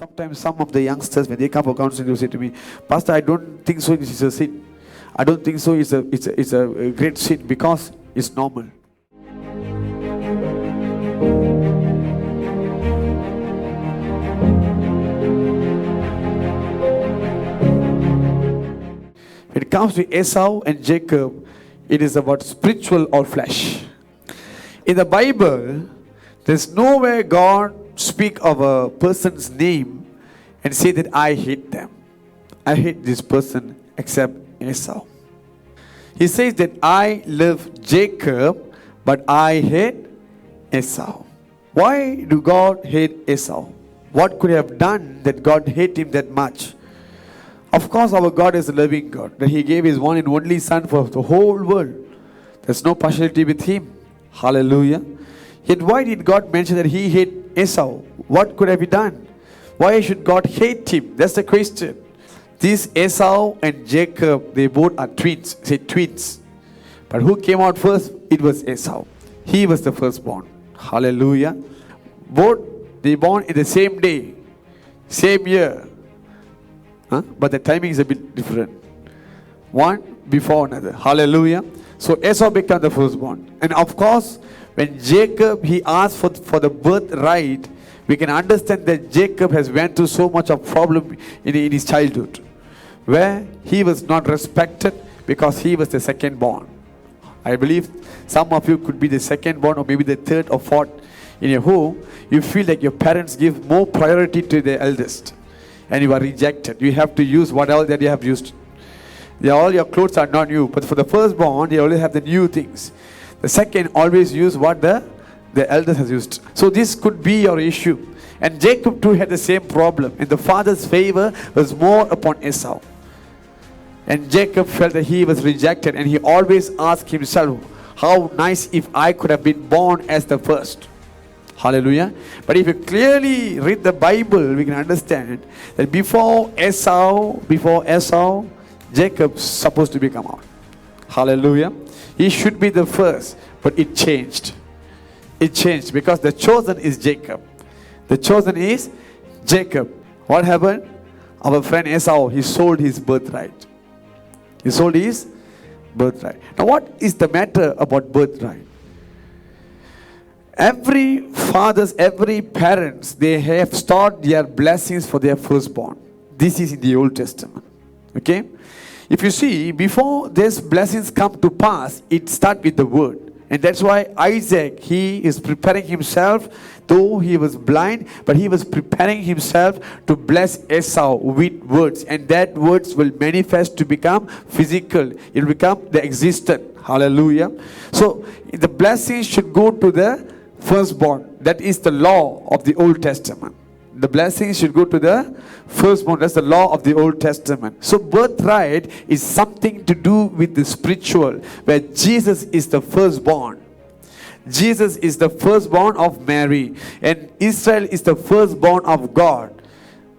Sometimes some of the youngsters, when they come for counseling, they say to me, Pastor, I don't think so. This is a sin. I don't think so. It's a great sin because it's normal. When it comes to Esau and Jacob, it is about spiritual or flesh. In the Bible, there's nowhere God speak of a person's name and say that I hate them. I hate this person except Esau. He says that I love Jacob, but I hate Esau. Why do God hate Esau? What could he have done that God hate him that much? Of course, our God is a loving God, that He gave His one and only Son for the whole world. There's no partiality with Him. Hallelujah. Yet why did God mention that He hate Esau? What could have He done? Why should God hate him? That's the question. These Esau and Jacob, they both are twins. Say twins. But who came out first? It was Esau. He was the firstborn. Hallelujah. Both they born in the same day, same year. But the timing is a bit different. One before another. Hallelujah. So Esau became the firstborn. And of course, when Jacob, he asked for the birthright, we can understand that Jacob has went through so much of problem in his childhood, where he was not respected because he was the second born. I believe some of you could be the second born or maybe the third or fourth in your home. You feel like your parents give more priority to the eldest and you are rejected. You have to use what else that you have used. All your clothes are not new, but for the firstborn, you always have the new things. The second always use what the eldest has used. So this could be your issue. And Jacob too had the same problem. And the father's favor was more upon Esau. And Jacob felt that he was rejected. And he always asked himself, how nice if I could have been born as the first. Hallelujah. But if you clearly read the Bible, we can understand that before Esau, Jacob's supposed to become out. Hallelujah. He should be the first, but it changed. It changed because the chosen is Jacob. The chosen is Jacob. What happened? Our friend Esau, he sold his birthright. He sold his birthright. Now what is the matter about birthright? Every fathers, every parents, they have stored their blessings for their firstborn. This is in the Old Testament. Okay? If you see, before these blessings come to pass, it starts with the word. And that's why Isaac, he is preparing himself, though he was blind, but he was preparing himself to bless Esau with words. And that words will manifest to become physical. It will become the existent. Hallelujah. So the blessings should go to the firstborn. That is the law of the Old Testament. The blessings should go to the firstborn. That's the law of the Old Testament. So birthright is something to do with the spiritual, where Jesus is the firstborn. Jesus is the firstborn of Mary, and Israel is the firstborn of God.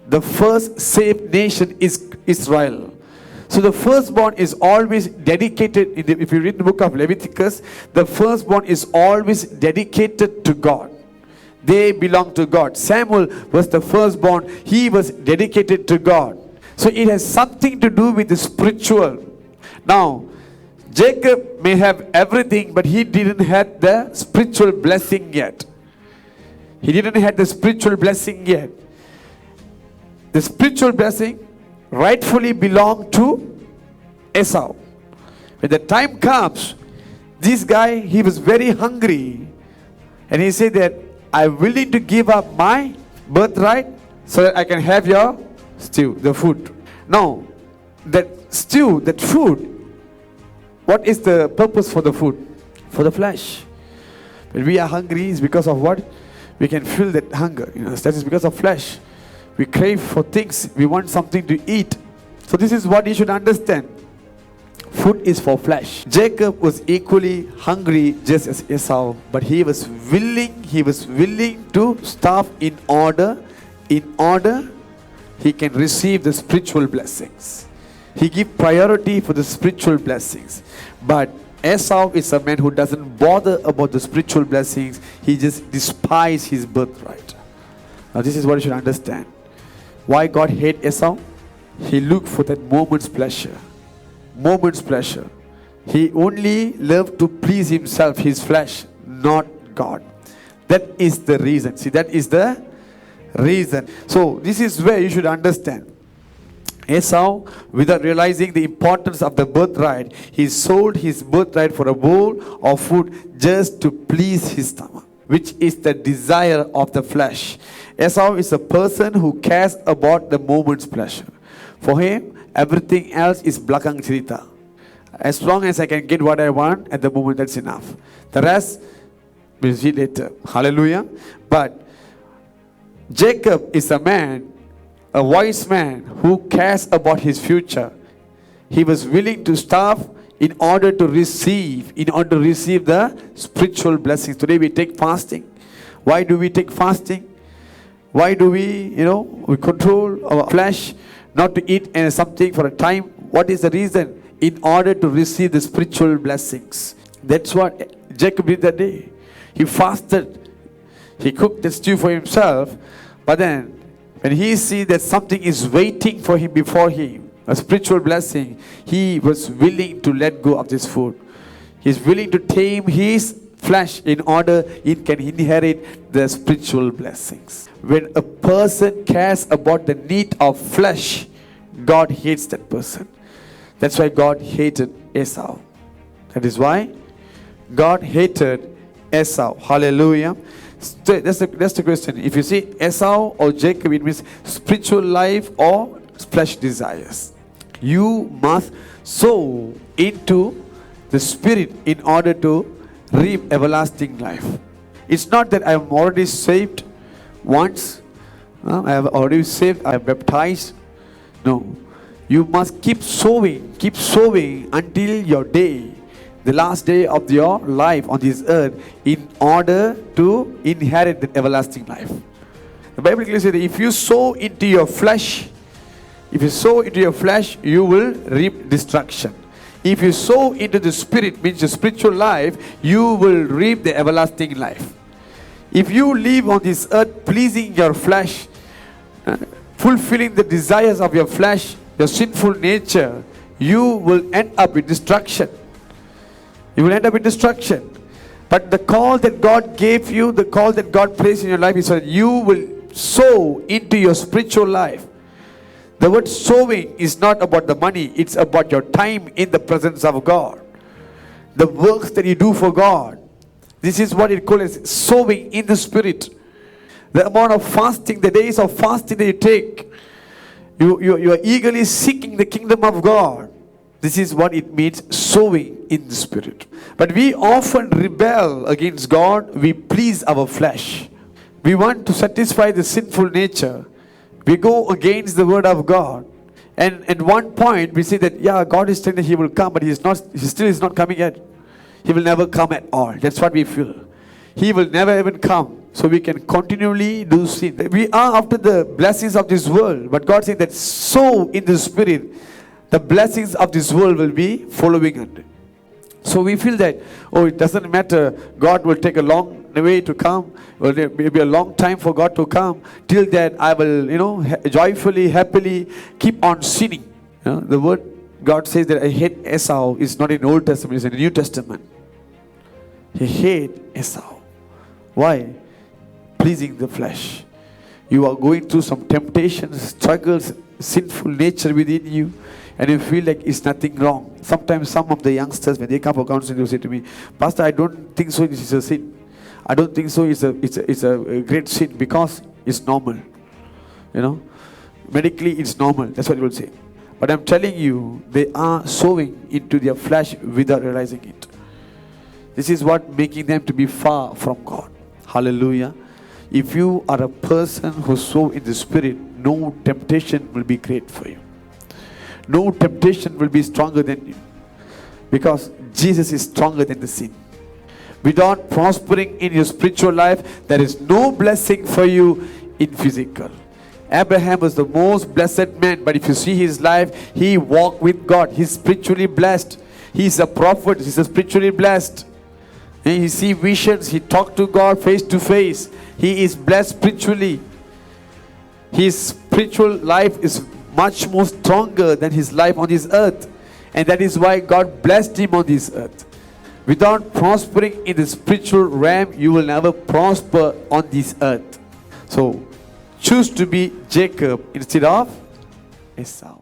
The first saved nation is Israel. So the firstborn is always dedicated. If you read the book of Leviticus, the firstborn is always dedicated to God. They belong to God. Samuel was the firstborn. He was dedicated to God. So it has something to do with the spiritual. Now, Jacob may have everything, but he didn't have the spiritual blessing yet. He didn't have the spiritual blessing yet. The spiritual blessing rightfully belonged to Esau. When the time comes, this guy, he was very hungry. And he said that, I'm willing to give up my birthright so that I can have your stew, the food. Now, that stew, that food, what is the purpose for the food? For the flesh. When we are hungry, it's because of what? We can feel that hunger. That is because of flesh. We crave for things. We want something to eat. So this is what you should understand. Food is for flesh. Jacob was equally hungry just as Esau, but he was willing to starve in order he can receive the spiritual blessings. He give priority for the spiritual blessings. But Esau is a man who doesn't bother about the spiritual blessings. He just despises his birthright. Now this is what you should understand. Why God hate Esau? He looked for that moment's pleasure. Moment's pleasure. He only loved to please himself, his flesh, not God. That is the reason. See, that is the reason. So this is where you should understand. Esau, without realizing the importance of the birthright, he sold his birthright for a bowl of food just to please his stomach, which is the desire of the flesh. Esau is a person who cares about the moment's pleasure. For him, everything else is belakang cerita. As long as I can get what I want at the moment, that's enough. The rest, we'll see later. Hallelujah. But Jacob is a man, a wise man who cares about his future. He was willing to starve in order to receive the spiritual blessings. Today we take fasting. Why do we take fasting? Why do we control our flesh not to eat something for a time? What is the reason? In order to receive the spiritual blessings. That's what Jacob did that day. He fasted. He cooked the stew for himself. But then, when he sees that something is waiting for him before him, a spiritual blessing, he was willing to let go of this food. He's willing to tame his flesh in order it can inherit the spiritual blessings. When a person cares about the need of flesh, God hates that person. That's why God hated Esau. That is why God hated Esau. Hallelujah. So that's the question. If you see Esau or Jacob, it means spiritual life or flesh desires. You must sow into the spirit in order to reap everlasting life. It's not that I am already saved once. I have already saved. I am baptized. No. You must keep sowing until your day, the last day of your life on this earth, in order to inherit the everlasting life. The Bible clearly says that if you sow into your flesh, you will reap destruction. If you sow into the spirit, means the spiritual life, you will reap the everlasting life. If you live on this earth pleasing your flesh, fulfilling the desires of your flesh, your sinful nature, you will end up in destruction. You will end up in destruction. But the call that God gave you, the call that God placed in your life is that you will sow into your spiritual life. The word sowing is not about the money, it's about your time in the presence of God. The works that you do for God. This is what it calls as sowing in the spirit. The amount of fasting, the days of fasting that you take, you are eagerly seeking the kingdom of God. This is what it means, sowing in the spirit. But we often rebel against God. We please our flesh. We want to satisfy the sinful nature. We go against the word of God. And at one point we say that, God is saying that He will come, but He still is not coming yet. He will never come at all. That's what we feel. He will never even come. So we can continually do sin. We are after the blessings of this world. But God said that sow in the spirit, the blessings of this world will be following under. So we feel that, it doesn't matter. God will take a long way to come. Or there may be a long time for God to come. Till that I will, joyfully, happily keep on sinning. The word God says that I hate Esau is not in the Old Testament, it's in the New Testament. He hates Esau. Why? Pleasing the flesh. You are going through some temptations, struggles, sinful nature within you, and you feel like it's nothing wrong. Sometimes some of the youngsters, when they come for counseling, they say to me, Pastor, I don't think so this is a sin. I don't think so it's a great sin because it's normal. Medically it's normal. That's what they will say. But I'm telling you, they are sowing into their flesh without realizing it. This is what making them to be far from God. Hallelujah. If you are a person who sow in the spirit, no temptation will be great for you. No temptation will be stronger than you. Because Jesus is stronger than the sin. Without prospering in your spiritual life, there is no blessing for you in physical. Abraham was the most blessed man, but if you see his life, he walked with God. He's spiritually blessed. He's a prophet. He's spiritually blessed. And he sees visions. He talked to God face to face. He is blessed spiritually. His spiritual life is much more stronger than his life on this earth. And that is why God blessed him on this earth. Without prospering in the spiritual realm, you will never prosper on this earth. So choose to be Jacob instead of Esau.